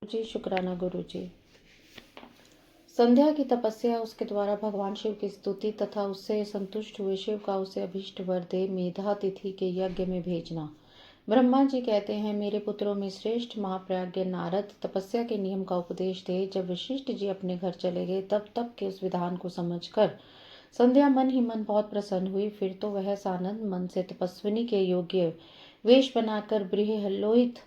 गुरुजी, शुक्राना गुरुजी। संध्या की तपस्या, उसके द्वारा भगवान शिव की स्तुति तथा उससे संतुष्ट हुए शिव का उसे अभीष्ट वर दे मेधा तिथि के यज्ञ में भेजना। ब्रह्मा जी कहते हैं, मेरे पुत्रों में श्रेष्ठ महाप्राज्ञ नारद तपस्या के नियम का उपदेश दे। जब वशिष्ठ जी अपने घर चले गए तब के उस विधान को समझकर संध्या मन ही मन बहुत प्रसन्न हुई। फिर तो वह सानंद मन से तपस्विनी के योग्य वेश बनाकर बृहल्लोहित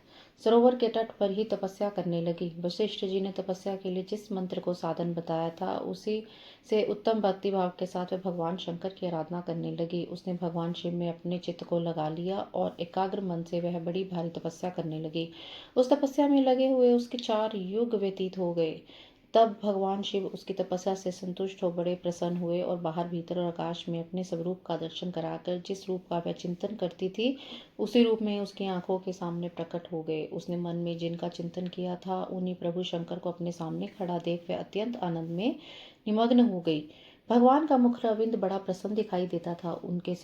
सरोवर के तट पर ही तपस्या करने लगी। वशिष्ठ जी ने तपस्या के लिए जिस मंत्र को साधन बताया था, उसी से उत्तम भक्ति भाव के साथ वह भगवान शंकर की आराधना करने लगी। उसने भगवान शिव में अपने चित्त को लगा लिया और एकाग्र मन से वह बड़ी भारी तपस्या करने लगी। उस तपस्या में लगे हुए उसके 4 युग व्यतीत हो गए। तब भगवान शिव उसकी तपस्या से संतुष्ट हो बड़े प्रसन्न हुए और बाहर भीतर और आकाश में अपने स्वरूप का दर्शन कराकर जिस रूप का वह चिंतन करती थी, उसी रूप में उसकी आंखों के सामने प्रकट हो गए। उसने मन में जिनका चिंतन किया था, उन्हीं प्रभु शंकर को अपने सामने खड़ा देख वह अत्यंत आनंद में निमग्न हो गई। भगवान का मुख अरविंद बड़ा प्रसन्न दिखाई देता था। उनके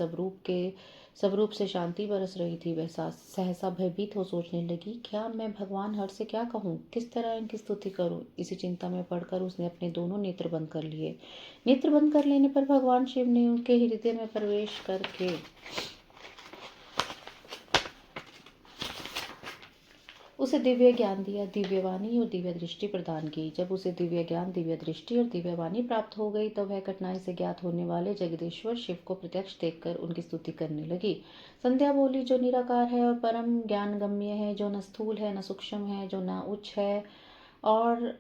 स्वरूप से शांति बरस रही थी। वह सहसा भयभीत हो सोचने लगी, क्या मैं भगवान हर से क्या कहूँ, किस तरह इनकी स्तुति करूँ। इसी चिंता में पड़कर उसने अपने दोनों नेत्र बंद कर लिए। नेत्र बंद कर लेने पर भगवान शिव ने उनके हृदय में प्रवेश करके उसे दिव्य ज्ञान दिया, दिव्य वाणी और दिव्य दृष्टि प्रदान की। जब उसे दिव्य ज्ञान, दिव्य दृष्टि और दिव्य वाणी प्राप्त हो गई, तब वह कठिनाई से ज्ञात होने वाले जगदीश्वर शिव को प्रत्यक्ष देखकर उनकी स्तुति करने लगी। संध्या बोली, जो निराकार है और परम ज्ञान गम्य है, जो न स्थूल है न सूक्ष्म है, जो न उच्च है और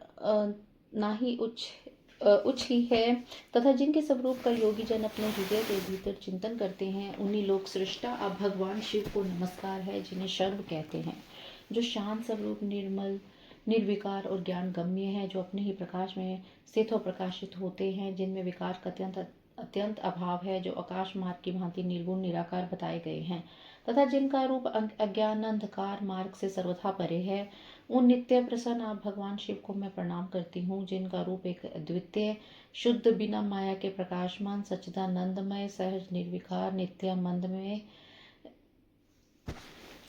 ना ही उच्च ही है, तथा जिनके स्वरूप का योगी जन अपने हृदय के भीतर चिंतन करते हैं, उन्हीं लोक सृष्टा अब भगवान शिव को नमस्कार है, जिन्हें शर्व कहते हैं। जो शांत स्वरूप, निर्मल, निर्विकार और ज्ञान गम्य है, जो अपने ही प्रकाश में स्थित हो प्रकाशित होते हैं, जिनमें विकार का अत्यंत अभाव है, जो आकाश मार्ग की भांति निर्गुण निराकार बताए गए हैं, तथा जिनका रूप अज्ञान अंधकार मार्ग से सर्वथा परे है, उन नित्य प्रसन्न आप भगवान शिव को मैं प्रणाम करती हूँ, जिनका रूप एक अद्वितीय, शुद्ध, बिना माया के प्रकाशमान, सच्चिदानंदमय, सहज, निर्विकार, नित्यानंद में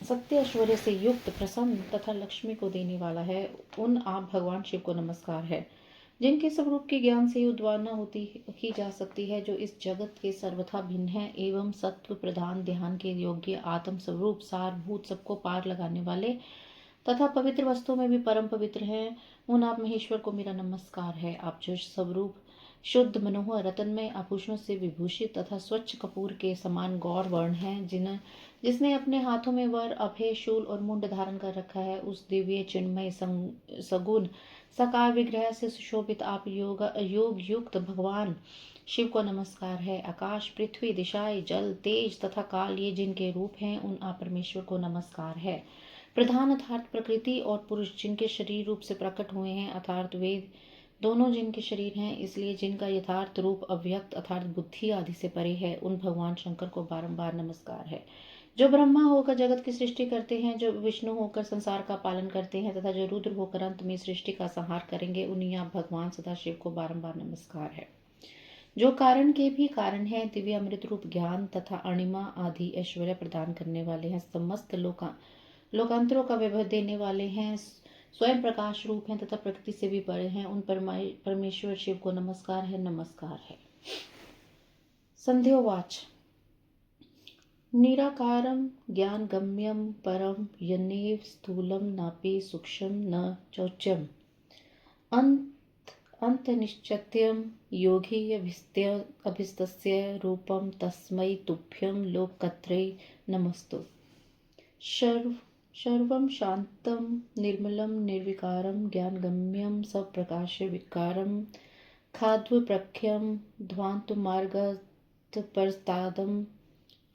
सत्य ऐश्वर्य से युक्त, प्रसन्न तथा लक्ष्मी को देने वाला है। उन आप भगवान शिव को नमस्कार है, जिनके स्वरूप के ज्ञान से उद्वाना होती की जा सकती है, जो इस जगत के सर्वथा भिन्न है एवं सत्व प्रधान, ध्यान के योग्य, आत्म स्वरूप, सारभूत, सबको पार लगाने वाले तथा पवित्र वस्तुओं में भी परम पवित्र हैं। उन आप महेश्वर को मेरा नमस्कार है। आप जो स्वरूप शुद्ध, मनोहर, रत्नमय, आभूषणों से विभूषित तथा स्वच्छ कपूर के समान गौर वर्ण है, जिसने अपने हाथों में वर, अभय, शूल और मुंड धारण कर रखा है, उस दिव्य, चिन्मय, सगुण, साकार विग्रह से सुशोभित आप योग युक्त भगवान शिव को नमस्कार है। आकाश, पृथ्वी, दिशाएं, जल, तेज तथा काल, ये जिनके रूप हैं, उन आप परमेश्वर को नमस्कार है। प्रधान अर्थात प्रकृति और पुरुष, जिनके शरीर रूप से प्रकट हुए हैं, अर्थात वेद दोनों जिनके शरीर हैं, इसलिए जिनका यथार्थ रूप अव्यक्त अर्थात बुद्धि आदि से परे है, उन भगवान शंकर को बारंबार नमस्कार है। जो ब्रह्मा होकर जगत की सृष्टि करते हैं, जो विष्णु होकर संसार का पालन करते हैं तथा जो रुद्र होकर अंत में सृष्टि का संहार करेंगे, उन्हीं आप भगवान सदाशिव को बारंबार नमस्कार है। जो कारण के भी कारण है, दिव्य अमृत रूप ज्ञान तथा अणिमा आदि ऐश्वर्य प्रदान करने वाले हैं, समस्त लोकांतरों का वैभव देने वाले हैं, स्वयं प्रकाश रूप हैं तथा प्रकृति से भी बड़े हैं, उन परमेश्वर शिव को नमस्कार है, नमस्कार है। संध्योवाच, निराकारं ज्ञानगम्यं परं यन्नेव स्थूलं नापि सूक्ष्मं न चोच्यम् अंतनिश्चित्यं योगी अभिस्तस्य रूपं तस्मै तुभ्यं लोकत्रये नमस्तु। सर्वं शान्तं निर्मलं निर्विकारं ज्ञानगम्यं सप्रकाशविकारं खाद्वप्रख्यं ध्वान्तमार्गतपरस्तादं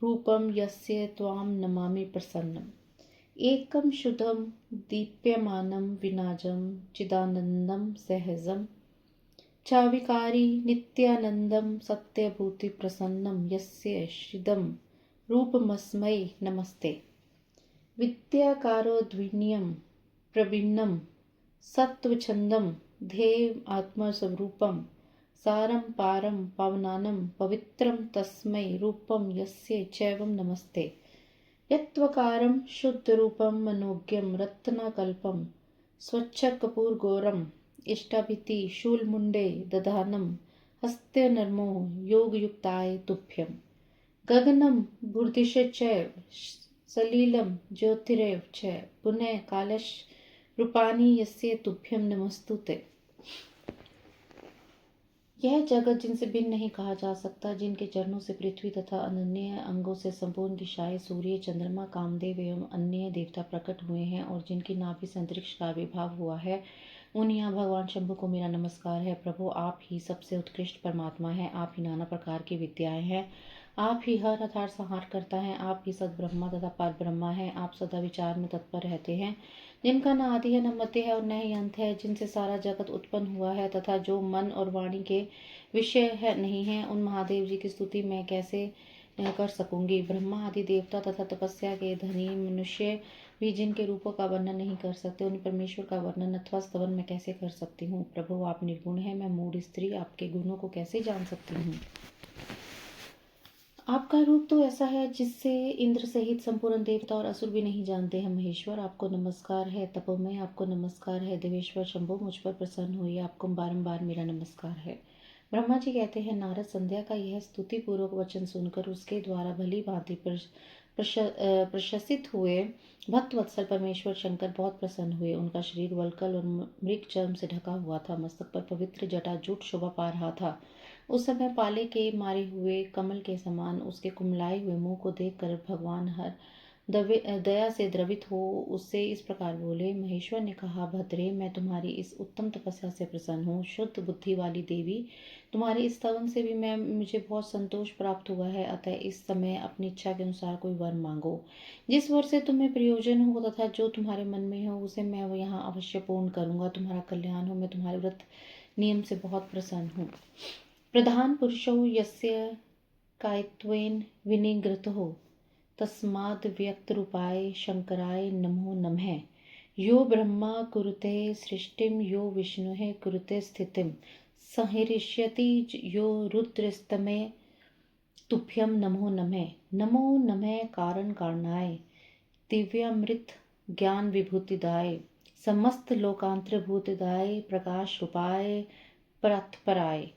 रूपं यस्य त्वां नमामि प्रसन्नम्। एकं शुद्धं दीप्यमानं विनाजं चिदानन्दं सहजं चाविकारी नित्यानन्दं सत्यभूतिप्रसन्नं यस्य श्रिदं रूपमस्मै नमस्ते। विद्याकारोद्विनीयं प्रवीणं सत्त्वच्छन्दं ध्येयम् आत्मस्वरूपं सारं पारं पावनानं पवित्रं तस्मै रूपं यस्य चैवं नमस्ते। यत्त्वकारं शुद्धरूपं मनोज्ञं रत्नकल्पं स्वच्छ कपूर गौरम इष्टाभिति शूलमुंडे दधानम हस्ते नर्मो योगयुक्ताय तुभ्यम गगनम भूर्दिश चैव सलीलम ज्योतिरेव च पुनः कालश रूपानी यस्य तुभ्यम नमस्तुते। यह जगत जिनसे भिन्न नहीं कहा जा सकता, जिनके चरणों से पृथ्वी तथा अन्य अंगों से संपूर्ण दिशाएं, सूर्य, चंद्रमा, कामदेव एवं अन्य देवता प्रकट हुए हैं और जिनकी नाभि से अंतरिक्ष का आविर्भाव हुआ है, उन यहाँ भगवान शंभु को मेरा नमस्कार है। प्रभु, आप ही सबसे उत्कृष्ट परमात्मा हैं, आप ही नाना प्रकार की विद्याएं हैं, आप ही हर अर्थात संहार करता है, आप ही सद ब्रह्मा तथा पर ब्रह्मा हैं, आप सदा विचार में तत्पर रहते हैं, जिनका न आदि है न मध्य है और न ही अंत है, जिनसे सारा जगत उत्पन्न हुआ है तथा जो मन और वाणी के विषय है नहीं है, उन महादेव जी की स्तुति मैं कैसे कर सकूंगी। ब्रह्मा आदि देवता तथा तपस्या के धनी मनुष्य भी जिनके रूपों का वर्णन नहीं कर सकते, उन परमेश्वर का वर्णन अथवा स्तवन मैं कैसे कर सकती हूँ। प्रभु, आप निर्गुण है, मैं मूढ़ स्त्री आपके गुणों को कैसे जान सकती हूँ। आपका रूप तो ऐसा है जिससे इंद्र सहित संपूर्ण देवता और असुर भी नहीं जानते हैं। महेश्वर, आपको नमस्कार है। तपोमय, आपको नमस्कार है। देवेश्वर शंभु, मुझ पर प्रसन्न हुई, आपको बारंबार मेरा नमस्कार है। ब्रह्मा जी कहते हैं, नारद संध्या का यह स्तुति पूर्वक वचन सुनकर उसके द्वारा भली भांति प्रशंसित हुए भक्त वत्सल परमेश्वर शंकर बहुत प्रसन्न हुए। उनका शरीर वल्कल और मृग चर्म से ढका हुआ था, मस्तक पर पवित्र जटा जूट शोभा पा रहा था। उस समय पाले के मारे हुए कमल के समान उसके कुमलाए हुए मुंह को देखकर भगवान हर दया से द्रवित हो उससे इस प्रकार बोले। महेश्वर ने कहा, भद्रे, मैं तुम्हारी इस उत्तम तपस्या से प्रसन्न हूँ। शुद्ध बुद्धि वाली देवी, तुम्हारे इस स्तवन से भी मुझे बहुत संतोष प्राप्त हुआ है। अतः इस समय अपनी इच्छा के अनुसार कोई वर मांगो। जिस वर से तुम्हें प्रयोजन हो तथा जो तुम्हारे मन में हो उसे मैं यहाँ अवश्य पूर्ण करूंगा। तुम्हारा कल्याण हो, मैं तुम्हारे व्रत नियम से बहुत प्रसन्न हूँ। प्रधान पुरुषो यस्य कायत्वेन विनिग्रतो तस्माद् व्यक्त रूपाय शंकराय नमो नमः। यो ब्रह्मा कुरुते सृष्टिम यो विष्णु कुरुते स्थितिम संहरिष्यति यो रुद्रस्तमे तुभ्यम नमो नमः। नमो नमः कारण कारणाय दिव्यामृत ज्ञान विभूतिदाय समस्त लोकांतरभूतदाय प्रकाश रूपाय परात्पराय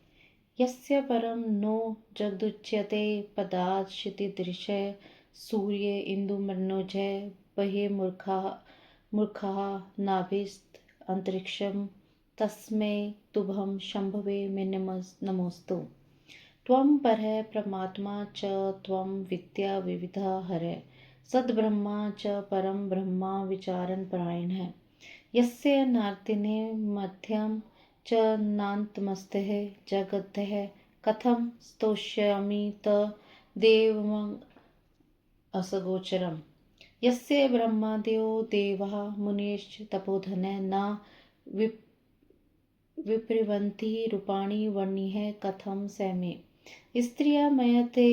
यस्य परम नो जगदुच्यते पदात् क्षितिदृशय सूर्य इंदुमनोजय बहे मूर्खः नाभिस्त अंतरिक्षम तस्मै तुभं शंभवे मे नमोस्तु। त्वं परः परमात्मा च त्वं विद्या विविधा हरः सद्ब्रह्मा च परम ब्रह्मा विचारन परायणः यस्य नार्तिने मध्यम च नान्तमस्तः जगतः कथं स्तोष्यामि त देवं असगोचरम्। यस्य ब्रह्मादयो देवाः मुनीश्च तपोधनः न विप्रवन्ति रूपाणि वर्णिः कथं स मे। स्त्रिया मयते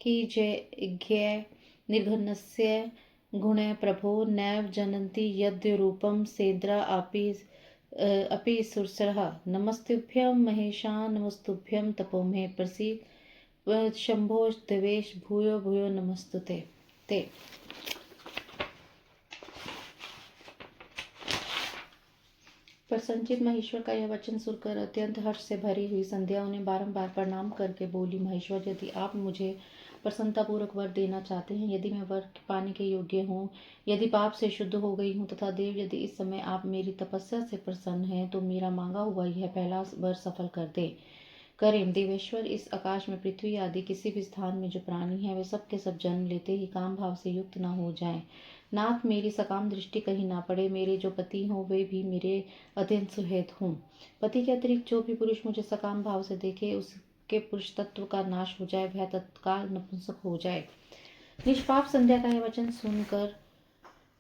की जय निर्घनस्य गुणे प्रभो नैव जनन्ति यद्य रूपं सेन्द्रा अपि सुरसरः। नमस्तुभ्यं महेशा नमस्तुभ्यं तपोमहे प्रसीद शंभो देवेश भूयो भूयो नमस्तुते। प्रसन्नचित महेश्वर का यह वचन सुनकर अत्यंत हर्ष से भरी हुई संध्या उन्हें बारंबार प्रणाम करके बोली, महेश्वर, यदि आप मुझे प्रसन्नतापूर्वक वर देना चाहते हैं, यदि मैं वर पाने के योग्य हूँ, यदि पाप से शुद्ध हो गई हूँ तथा देव यदि इस समय आप मेरी तपस्या से प्रसन्न हैं, तो मेरा मांगा हुआ यह पहला वर सफल करें। देवेश्वर, इस आकाश में पृथ्वी आदि किसी भी स्थान में जो प्राणी हैं वे सब के सब जन्म लेते ही काम भाव से युक्त न हो जाएं। नाथ, मेरी सकाम दृष्टि कहीं ना पड़े। मेरे जो पति हों वे भी मेरे अत्यंत सुहृद हों। पति के अतिरिक्त जो भी पुरुष मुझे सकाम भाव से देखे उसके पुरुष तत्व का नाश हो जाए, वह तत्काल नपुंसक हो जाए। निष्पाप संध्या का यह वचन सुनकर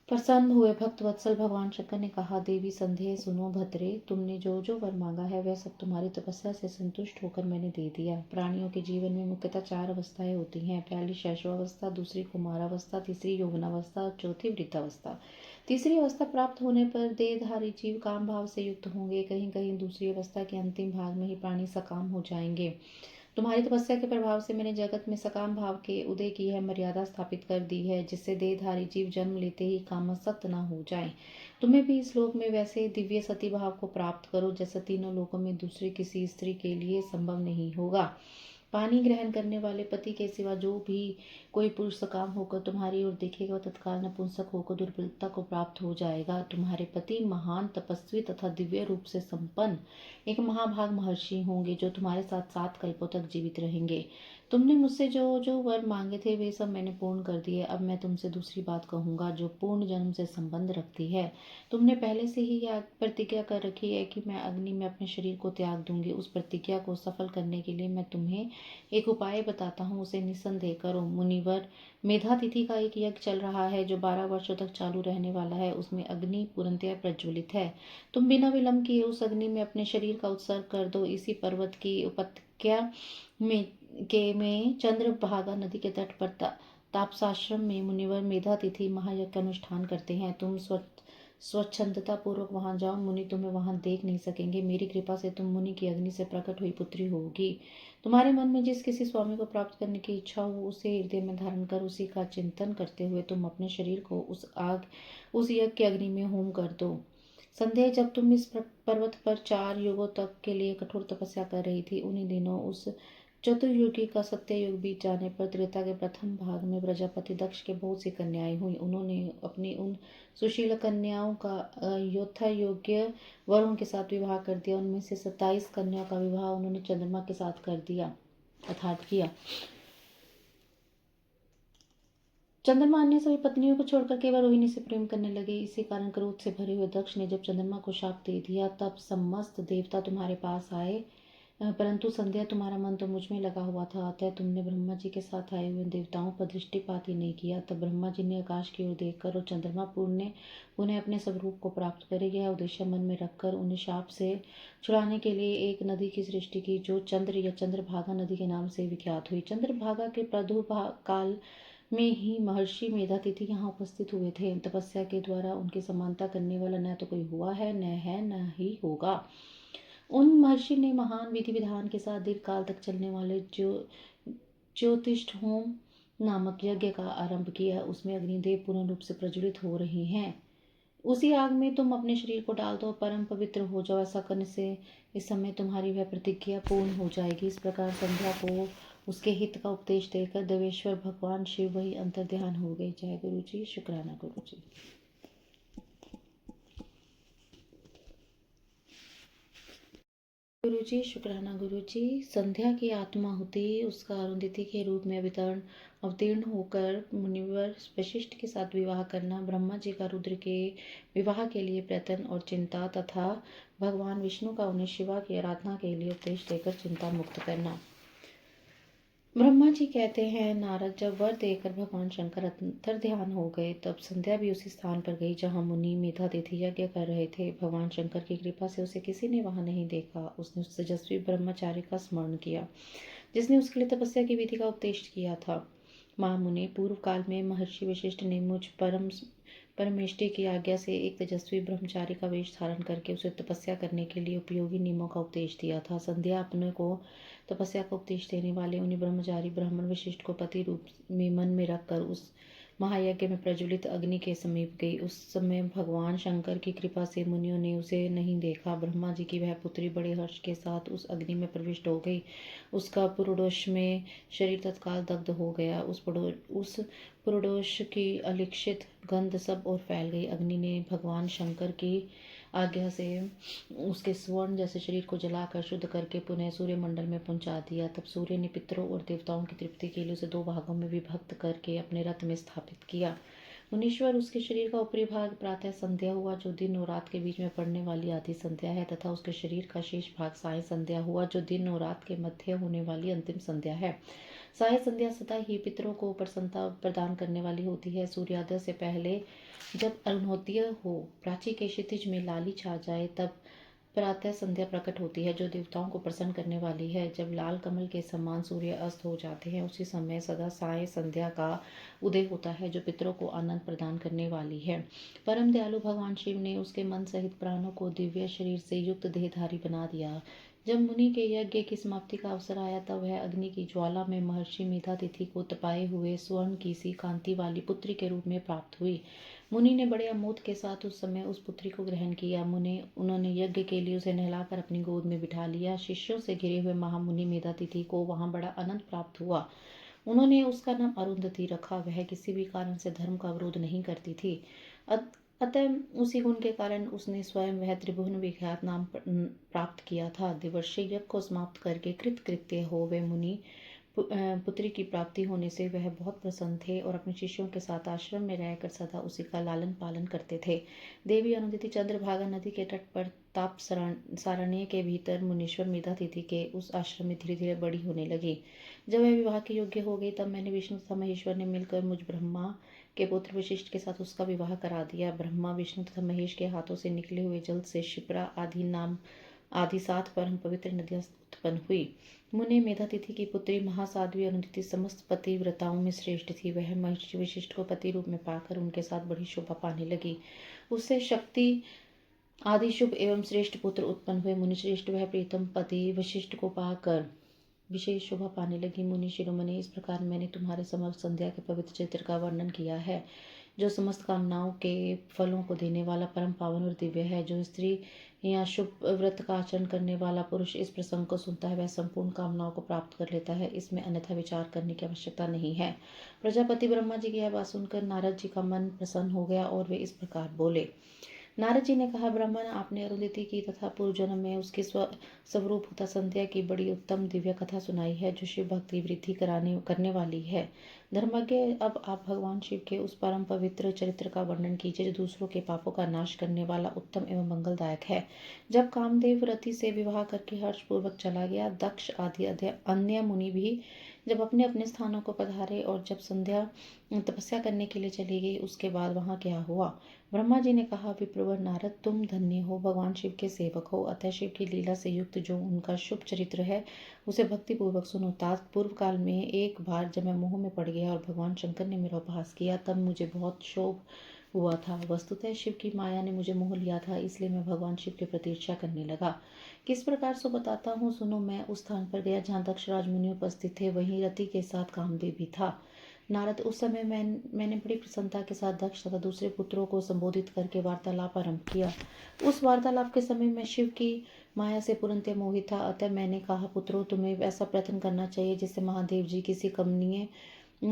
प्रसन्न हुए भक्त वत्सल भगवान शंकर ने कहा, देवी संध्या, सुनो भद्रे, तुमने जो जो वर मांगा है वह सब तुम्हारी तपस्या से संतुष्ट होकर मैंने दे दिया। प्राणियों के जीवन में मुख्यतः 4 अवस्थाएं होती हैं। पहली शैशवावस्था, दूसरी कुमारावस्था, तीसरी यौवनावस्था और चौथी वृद्धावस्था। तीसरी अवस्था प्राप्त होने पर देहधारी जीव काम भाव से युक्त होंगे। कहीं कहीं दूसरी अवस्था के अंतिम भाग में ही प्राणी सकाम हो जाएंगे। तुम्हारी तपस्या के प्रभाव से मैंने जगत में सकाम भाव के उदय की यह मर्यादा स्थापित कर दी है, जिससे देहधारी जीव जन्म लेते ही कामासक्त न हो जाएं। तुम्हें भी इस लोक में वैसे दिव्य सती भाव को प्राप्त करो जैसा तीनों लोकों में दूसरी किसी स्त्री के लिए संभव नहीं होगा। पानी ग्रहण करने वाले पति के सिवा जो भी कोई पुरुष सकाम होकर तुम्हारी ओर देखेगा वह तत्काल नपुंसक होकर दुर्बलता को प्राप्त हो जाएगा। तुम्हारे पति महान तपस्वी तथा दिव्य रूप से संपन्न एक महाभाग महर्षि होंगे जो तुम्हारे साथ 7 कल्पों तक जीवित रहेंगे। तुमने मुझसे जो जो वर मांगे थे वे सब मैंने पूर्ण कर दिए। अब मैं तुमसे दूसरी बात कहूंगा जो पूर्ण जन्म से संबंध रखती है। तुमने पहले से ही यह प्रतिज्ञा कर रखी है कि मैं अग्नि में अपने शरीर को त्याग दूंगी। उस प्रतिज्ञा को सफल करने के लिए मैं तुम्हें एक उपाय बताता हूँ, उसे निस्संदेह करो। मुनिवर, मेधा तिथि का एक यज्ञ चल रहा है जो 12 वर्षों तक चालू रहने वाला है। उसमें अग्नि पूर्णतया प्रज्वलित है। तुम बिना विलंब किए उस अग्नि में अपने शरीर का उत्सर्ग कर दो। इसी पर्वत की उपत्यका में चंद्रभागा नदी के तट पर तापसाश्रम में मुनिवर मेधा तिथि महायज्ञ का अनुष्ठान करते हैं। तुम स्वच्छंदता पूर्वक वहां जाओ। मुनि तुम्हें वहां देख नहीं सकेंगे। मेरी कृपा से तुम मुनि की अग्नि से प्रकट हुई पुत्री होगी। तुम्हारे मन में जिस किसी स्वामी को प्राप्त करने की इच्छा हो उसे हृदय में धारण कर उसी का चिंतन करते हुए तुम अपने शरीर को उस यज्ञ की अग्नि में होम कर दो। संध्या, जब तुम इस पर्वत पर 4 युगों तक के लिए कठोर तपस्या कर रही थी, उन्हीं दिनों उस चतुर्युगी का सत्य युग बीत जाने पर त्रेता के प्रथम भाग में प्रजापति दक्ष के बहुत सी कन्याएं हुई। उन्होंने अपनी उन सुशील कन्याओं का यथा योग्य वरों के साथ विवाह कर दिया। उनमें से 27 कन्याओं का विवाह उन्होंने चंद्रमा के साथ कर दिया अर्थात किया। चंद्रमा अन्य सभी पत्नियों को छोड़कर केवल रोहिणी से प्रेम करने लगे। इसी कारण क्रोध से भरे हुए दक्ष ने जब चंद्रमा को शाप दे दिया तब समस्त देवता तुम्हारे पास आए। परंतु संध्या, तुम्हारा मन तो मुझ में लगा हुआ था, अतः तुमने ब्रह्मा जी के साथ आए हुए देवताओं पर दृष्टिपात ही नहीं किया। तब ब्रह्मा जी ने आकाश की ओर देखकर और चंद्रमा उन्हें अपने स्वरूप को प्राप्त करे यह उद्देश्य मन में रखकर उन्हें शाप से छुड़ाने के लिए एक नदी की सृष्टि की जो चंद्र या चंद्रभागा नदी के नाम से विख्यात हुई। चंद्रभागा के काल में ही महर्षि मेधातिथि यहाँ उपस्थित हुए थे। तपस्या के द्वारा उनकी समानता करने वाला न तो कोई हुआ है, न ही होगा। उन महर्षि ने महान विधि विधान के साथ दीर्घ काल तक चलने वाले ज्योतिष्ठ होम नामक यज्ञ का आरंभ किया। उसमें अग्निदेव पूर्ण रूप से प्रज्वलित हो रहे हैं। उसी आग में तुम अपने शरीर को डाल दो, परम पवित्र हो जाओ। ऐसा करने से इस समय तुम्हारी वह प्रतिज्ञा पूर्ण हो जाएगी। इस प्रकार संध्या को उसके हित का उपदेश देकर देवेश्वर भगवान शिव वही अंतर ध्यान हो गए। जय गुरु जी, शुक्राना गुरु जी। गुरु जी, शुक्राना गुरु जी। संध्या की आत्माहुति उसका अरुंधति के रूप में अवतीर्ण होकर मुनिवर वशिष्ठ के साथ विवाह करना, ब्रह्मा जी का रुद्र के विवाह के लिए प्रयत्न और चिंता तथा भगवान विष्णु का उन्हें शिवा की आराधना के लिए उपदेश देकर चिंता मुक्त करना। ब्रह्मा जी कहते हैं, नारद, जब वर देकर भगवान शंकर अंतर ध्यान हो गए तब संध्या भी उसी स्थान पर गई जहाँ मुनि मेधातिथि यज्ञ कर रहे थे। भगवान शंकर की कृपा से उसे किसी ने वहां नहीं देखा। उसने उस तेजस्वी ब्रह्मचारी का स्मरण किया जिसने उसके लिए तपस्या की विधि का उपदेश किया था। महामुनि, पूर्व काल में महर्षि वशिष्ठ ने मुझ परमेष्टि की आज्ञा से एक तेजस्वी ब्रह्मचारी का वेश धारण करके उसे तपस्या करने के लिए उपयोगी नियमों का उपदेश दिया था। संध्या अपने को तपस्या का उपदेश देने वाले उन्हीं ब्रह्मचारी ब्राह्मण वशिष्ठ को पति रूप में मन में रखकर उस महायज्ञ में प्रज्वलित अग्नि के समीप गई। उस समय भगवान शंकर की कृपा से मुनियों ने उसे नहीं देखा। ब्रह्मा जी की वह पुत्री बड़े हर्ष के साथ उस अग्नि में प्रविष्ट हो गई। उसका पुरुडोष में शरीर तत्काल दग्ध हो गया। उस पुरुडोष की अलिक्षित गंध सब और फैल गई। अग्नि ने भगवान शंकर की आज्ञा से उसके स्वर्ण जैसे शरीर को जलाकर शुद्ध करके पुनः सूर्य मंडल में पहुंचा दिया। तब सूर्य ने पितरों और देवताओं की तृप्ति के लिए उसे 2 भागों में विभक्त करके अपने रथ में स्थापित किया। मुनीश्वर, उसके शरीर का ऊपरी भाग प्रातः संध्या हुआ जो दिन और रात के बीच में पड़ने वाली आधी संध्या है, तथा उसके शरीर का शेष भाग साय संध्या हुआ जो दिन और रात के मध्य होने वाली अंतिम संध्या है। साय संध्या सदा ही पितरों को प्रसन्नता प्रदान करने वाली होती है। सूर्योदय से पहले जब अरुणोदय हो, प्राची के क्षितिज में लाली छा जाए, तब प्रातः संध्या प्रकट होती है जो देवताओं को प्रसन्न करने वाली है। जब लाल कमल के समान सूर्य अस्त हो जाते हैं, उसी समय सदा साय संध्या का उदय होता है जो पितरों को आनंद प्रदान करने वाली है। परम दयालु भगवान शिव ने उसके मन सहित प्राणों को दिव्य शरीर से युक्त देहधारी बना दिया। जब मुनि के यज्ञ की समाप्ति का अवसर आया तब वह अग्नि की ज्वाला में महर्षि मेधातिथि को तपाए हुए स्वर्ण की सी कांति वाली पुत्री के रूप में प्राप्त हुई। मुनि ने बड़े आमोद के साथ उस समय उस पुत्री को ग्रहण किया। उन्होंने यज्ञ के लिए उसे नहलाकर अपनी गोद में बिठा लिया। शिष्यों से घिरे हुए महामुनि मेधातिथि को वहां बड़ा आनंद प्राप्त हुआ। उन्होंने उसका नाम अरुंधति रखा। वह किसी भी कारण से धर्म का विरोध नहीं करती थी। अतः उसी गुण के कारण उसने स्वयं वह त्रिभुवन विख्यात नाम प्राप्त किया था। दिवर्षी यज्ञ को समाप्त करके कृतकृत्य हो वे मुनि पुत्री की प्राप्ति होने से वह बहुत प्रसन्न थे और अपने शिष्यों के साथ आश्रम में रहकर सदा उसी का लालन पालन करते थे। देवी अरुंधति चंद्रभागा नदी के तट पर ताप सारण्य के भीतर मुनीश्वर मेधातिथि के उस आश्रम में धीरे धीरे बड़ी होने लगी। जब वह विवाह के योग्य हो गई तब मैंने विष्णु तथा महेश्वर ने मिलकर मुझ ब्रह्मा के पुत्र वशिष्ठ के साथ उसका विवाह करा दिया। ब्रह्मा विष्णु तथा महेश के हाथों से निकले हुए जल से शिप्रा आदि 7 परम पवित्र नदियां उत्पन्न हुई। मुने मेधातिथि की पुत्री महासाध्वी अरुंधति समस्त पतिव्रताओं में श्रेष्ठ थी। वह महर्षि वशिष्ठ को पति रूप में पाकर उनके साथ बड़ी शोभा पाने लगी। उससे शक्ति आदि शुभ एवं श्रेष्ठ पुत्र उत्पन्न हुए। मुनिश्रेष्ठ वह प्रीतम पति वशिष्ठ को पाकर विशेष शोभा पाने लगी। मुनि शिरोमणि, इस प्रकार मैंने तुम्हारे समक्ष संध्या के पवित्र चरित्र का वर्णन किया है, जो समस्त कामनाओं के फलों को देने वाला परम पावन और दिव्य है। जो स्त्री या शुभ व्रत का आचरण करने वाला पुरुष इस प्रसंग को सुनता है वह संपूर्ण कामनाओं को प्राप्त कर लेता है। इसमें अन्यथा विचार करने की आवश्यकता नहीं है। प्रजापति ब्रह्मा जी की यह बात सुनकर नारद जी का मन प्रसन्न हो गया और वे इस प्रकार बोले। नारद जी ने कहा, ब्राह्मण, आपने अरुंधति की तथा पूर्व जन्म में उसकी स्वरूप तथा संध्या की बड़ी उत्तम दिव्य कथा सुनाई है, जो शिव भक्ति वृद्धि करने वाली है। धर्मज्ञ, अब आप भगवान शिव के उस परम पवित्र चरित्र का वर्णन कीजिए, जो दूसरों के पापों का नाश करने वाला उत्तम एवं मंगलदायक है। जब कामदेव रति से विवाह करके हर्षपूर्वक चला गया, दक्ष आदि अन्य मुनि भी जब अपने अपने स्थानों को पधारे और जब संध्या तपस्या करने के लिए चली गई, उसके बाद वहां क्या हुआ? ब्रह्मा जी ने कहा, विप्रवर नारद, तुम धन्य हो, भगवान शिव के सेवक हो, अतः शिव की लीला से युक्त जो उनका शुभ चरित्र है उसे भक्ति पूर्वक सुनो। तात पूर्व काल में एक बार जब मैं मोह में पड़ गया और भगवान शंकर ने मेरा उपहास किया, तब मुझे बहुत क्षोभ हुआ था। वस्तुतः शिव की माया ने मुझे मोह लिया था, इसलिए मैं भगवान शिव की प्रतीक्षा करने लगा। किस प्रकार सो बताता हूँ, सुनो। मैं उस स्थान पर गया जहाँ दक्ष राजमुनि उपस्थित थे, वहीं रति के साथ कामदेव भी था। नारद, उस समय मैंने बड़ी प्रसन्नता के साथ दक्ष तथा दूसरे पुत्रों को संबोधित करके वार्तालाप आरंभ किया। उस वार्तालाप के समय मैं शिव की माया से पूर्णतः मोहित था। अतः मैंने कहा, पुत्रों, तुम्हें ऐसा प्रयत्न करना चाहिए जिससे महादेव जी किसी कमनीय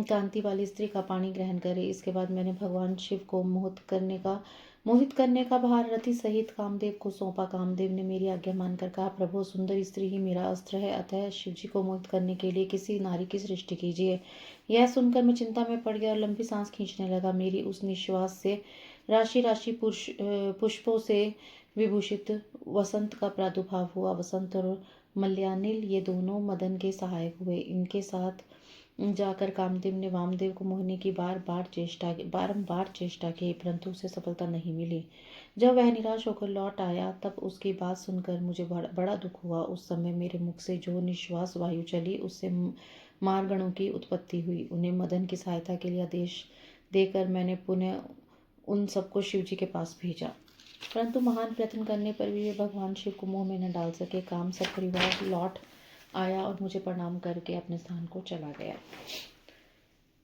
कांति वाली स्त्री का पानी ग्रहण करे। इसके बाद मैंने भगवान शिव को मोहित करने का भार रति सहित कामदेव को सौंपा। कामदेव ने मेरी आज्ञा मानकर कहा, प्रभु, सुंदर स्त्री ही मेरा अस्त्र है, अतः शिव जी को मोहित करने के लिए किसी नारी की सृष्टि कीजिए। यह सुनकर मैं चिंता में पड़ गया और लंबी सांस खींचने लगा। मेरी उस निश्वास से राशि राशि पुष्पों से विभूषित वसंत का प्रादुर्भाव हुआ। वसंत और मल्यानिल ये दोनों मदन के सहायक हुए। इनके साथ जाकर कामदेव ने वामदेव को मोहने की बारंबार चेष्टा की, परंतु उसे सफलता नहीं मिली। जब वह निराश होकर लौट आया तब उसकी बात सुनकर मुझे बड़ा दुख हुआ। उस समय मेरे मुख से जो निश्वास वायु चली, उससे मारगणों की उत्पत्ति हुई। उन्हें मदन की सहायता के लिए आदेश देकर मैंने पुनः उन सबको शिव जी के पास भेजा, परंतु महान प्रयत्न करने पर भी वे भगवान शिव को मोह में न डाल सके। काम सब परिवार लौट आया और मुझे प्रणाम करके अपने स्थान को चला गया।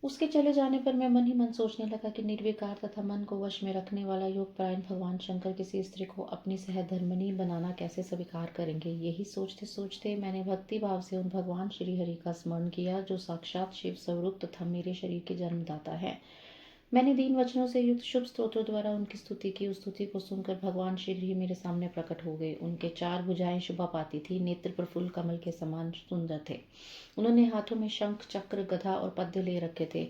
उसके चले जाने पर मैं मन ही मन सोचने लगा कि निर्विकार तथा मन को वश में रखने वाला योगपरायण भगवान शंकर किसी स्त्री को अपनी सहधर्मिणी बनाना कैसे स्वीकार करेंगे। यही सोचते सोचते मैंने भक्ति भाव से उन भगवान श्री हरि का स्मरण किया, जो साक्षात शिव स्वरूप तथा मेरे शरीर के जन्मदाता है। मैंने दीन वचनों से युक्त शुभ स्तोत्रों द्वारा उनकी स्तुति की। उस स्तुति को सुनकर भगवान शीघ्र ही मेरे सामने प्रकट हो गए। उनके 4 भुजाएं शोभा पाती थी, नेत्र प्रफुल्ल कमल के समान सुंदर थे। उन्होंने हाथों में शंख, चक्र, गदा और पद्य ले रखे थे।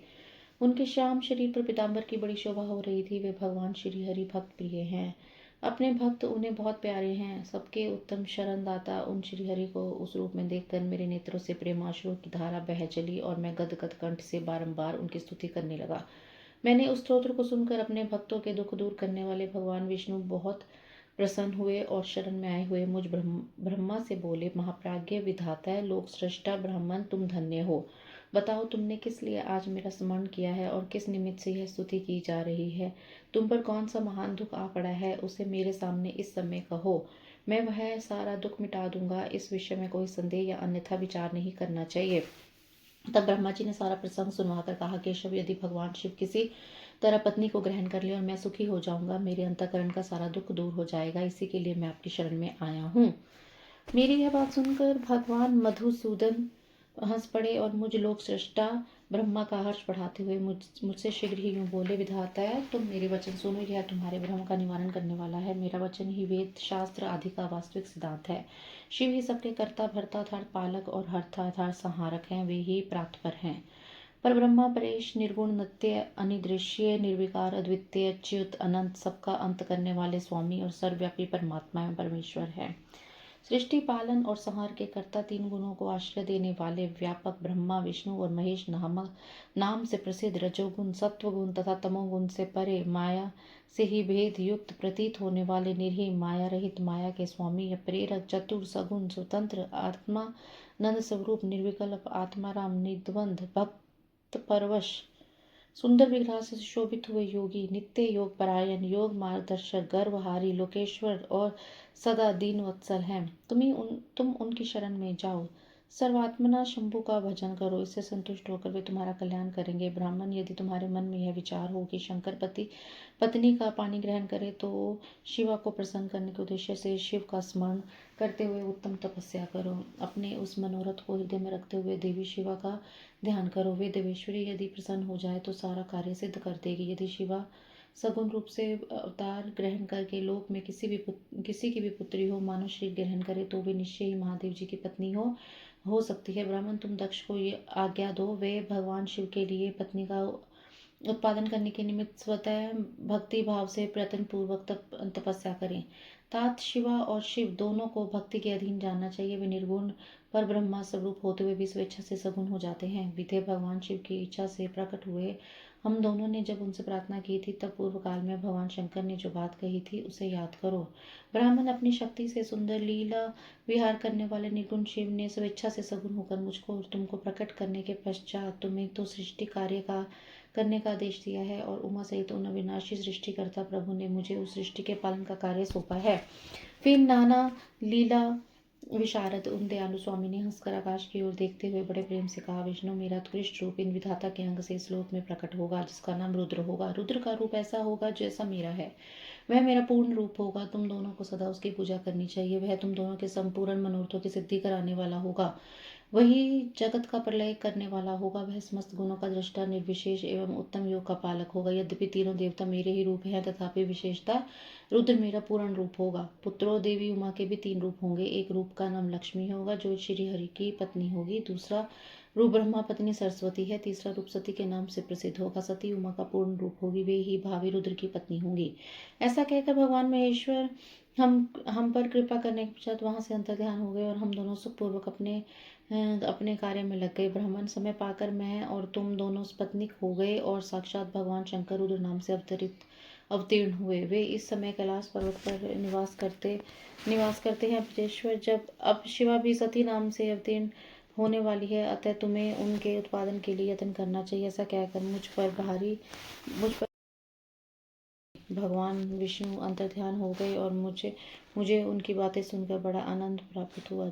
उनके श्याम शरीर पर पीताम्बर की बड़ी शोभा हो रही थी। वे भगवान श्री हरि भक्त प्रिय हैं। अपने भक्त उन्हें बहुत प्यारे हैं। सबके उत्तम शरणदाता उन श्री हरि को उस रूप में देखकर मेरे नेत्रों से प्रेमाश्रु की धारा बह चली और मैं गदगद कंठ से बारंबार उनकी स्तुति करने लगा। मैंने उस स्तोत्र को सुनकर अपने भक्तों के दुख दूर करने वाले भगवान विष्णु बहुत प्रसन्न हुए और शरण में आए हुए मुझ ब्रह्मा से बोले, महाप्राज्ञ विधाता लोक सृष्टा ब्राह्मण, तुम धन्य हो। बताओ, तुमने किस लिए आज मेरा स्मरण किया है और किस निमित्त से यह स्तुति की जा रही है? तुम पर कौन सा महान दुख आ पड़ा है, उसे मेरे सामने इस समय कहो। मैं वह सारा दुख मिटा दूंगा। इस विषय में कोई संदेह या अन्यथा विचार नहीं करना चाहिए। तब ब्रह्मा जी ने सारा प्रसंग सुनवाकर कहा, केशव, यदि भगवान शिव किसी तरह पत्नी को ग्रहण कर ले और मैं सुखी हो जाऊंगा। मेरे अंतःकरण का सारा दुख दूर हो जाएगा। इसी के लिए मैं आपकी शरण में आया हूँ। मेरी यह बात सुनकर भगवान मधुसूदन हंस पड़े और मुझ लोक सृष्टा ब्रह्मा का हर्ष बढ़ाते हुए मुझसे शीघ्र ही यूं बोले, विधाता है, तुम मेरे वचन सुनो। यह तुम्हारे भ्रम का निवारण करने वाला है। मेरा वचन ही वेद शास्त्र आदि का वास्तविक सिद्धांत है। शिव ही सबके कर्ता भरता अर्थात पालक और हर्ता अर्थात संहारक हैं। वे ही प्रातपर हैं। पर ब्रह्मा परेश निर्गुण नित्य अनिदृश्य निर्विकार अद्वितीय अच्युत अनंत सबका अंत करने वाले स्वामी और सर्वव्यापी परमात्मा एवं परमेश्वर है। सृष्टि पालन और संहार के कर्ता, तीन गुणों को आश्रय देने वाले व्यापक ब्रह्मा विष्णु और महेश नाम से प्रसिद्ध रजोगुण सत्वगुण तथा तमोगुण से परे माया से ही भेद युक्त प्रतीत होने वाले निर्ही माया रहित माया के स्वामी या प्रेरक चतुर सगुण स्वतंत्र आत्मा नंद स्वरूप निर्विकल्प आत्माराम निद्वंद भक्त परवश सुंदर विग्रह से शोभित हुए योगी नित्य योग परायण योग मार्गदर्शक गर्वहारी लोकेश्वर और सदा दीन वत्सल हैं। तुम उनकी शरण में जाओ। सर्वात्मना शंभु का भजन करो। इससे संतुष्ट होकर वे तुम्हारा कल्याण करेंगे। ब्राह्मण, यदि तुम्हारे मन में यह विचार हो कि शंकर पत्नी का पानी ग्रहण करे तो शिवा को प्रसन्न करने के उद्देश्य से शिव का स्मरण करते हुए उत्तम तपस्या करो। अपने उस मनोरथ को हृदय में रखते हुए देवी शिवा का ध्यान करो। वे देवेश्वरी यदि प्रसन्न हो जाए तो सारा कार्य सिद्ध कर देगी। यदि शिवा सगुण रूप से अवतार ग्रहण करके लोक में किसी की भी पुत्री हो, मानव शरीर ग्रहण करे तो वे निश्चय ही महादेव जी की पत्नी हो सकती है। ब्राह्मण, तुम दक्ष को ये आज्ञा दो, वे भगवान शिव के लिए पत्नी का उत्पादन करने के निमित्त स्वतः भक्ति भाव से प्रयत्न पूर्वक तपस्या करें। तात शिवा और शिव दोनों को भक्ति के अधीन जानना चाहिए। वे निर्गुण पर ब्रह्मा स्वरूप होते हुए भी स्वेच्छा से सगुण हो जाते हैं। विधेय भगवान शिव की इच्छा से प्रकट हुए हम दोनों ने जब उनसे प्रार्थना की थी, तब पूर्व काल में भगवान शंकर ने जो बात कही थी उसे याद करो। ब्राह्मण, अपनी शक्ति से सुंदर लीला विहार करने वाले निर्गुण शिव ने स्वेच्छा से सगुण होकर मुझको और तुमको प्रकट करने के पश्चात तुम्हें तो सृष्टि कार्य का करने का आदेश दिया है और उमा सहित उन अविनाशी सृष्टिकर्ता प्रभु ने मुझे उस सृष्टि के पालन का कार्य सौंपा है। फिर नाना लीला विशारद उन दयालु स्वामी ने हंसकर आकाश की ओर देखते हुए बड़े प्रेम से कहा, विष्णु, मेरा उत्कृष्ट रूप इन विधाता के अंग से इस लोक में प्रकट होगा, जिसका नाम रुद्र होगा। रुद्र का रूप ऐसा होगा जैसा मेरा है। वह मेरा पूर्ण रूप होगा। तुम दोनों को सदा उसकी पूजा करनी चाहिए। वह तुम दोनों के संपूर्ण मनोरथों की सिद्धि कराने वाला होगा। वही जगत का प्रलय करने वाला होगा। वह समस्त गुणों का दृष्टा निर्विशेष एवं उत्तम योग का पालक होगा। यद्यपि तीनों देवता मेरे ही रूप हैं, तथापि विशेषता रुद्र मेरा पूर्ण रूप होगा। पुत्रों, देवी उमा के भी तीन रूप होंगे। एक रूप का नाम लक्ष्मी होगा, जो श्री हरि की पत्नी होगी। दूसरा रूप ब्रह्मा पत्नी सरस्वती है। तीसरा रूप सती के नाम से प्रसिद्ध होगा। सती उमा का पूर्ण रूप होगी। वे ही भावी रुद्र की पत्नी होंगी। ऐसा कहकर भगवान महेश्वर हम पर कृपा करने के पश्चात वहां से अंतर्ध्यान हो गए और हम दोनों सुखपूर्वक अपने कार्य में लग गए। ब्राह्मण, समय पाकर मैं और तुम दोनों पत्नीक हो गए और साक्षात भगवान शंकर रुद्र नाम से अवतीर्ण हुए। वे इस समय कैलाश पर्वत पर निवास करते हैं। ब्रजेश्वर, जब अब शिवा भी सती नाम से अवतीर्ण होने वाली है, अतः तुम्हें उनके उत्पादन के लिए यत्न करना चाहिए। ऐसा कहकर मुझ पर भगवान विष्णु अंतर्ध्यान हो गए और मुझे उनकी बातें सुनकर बड़ा आनंद प्राप्त हुआ।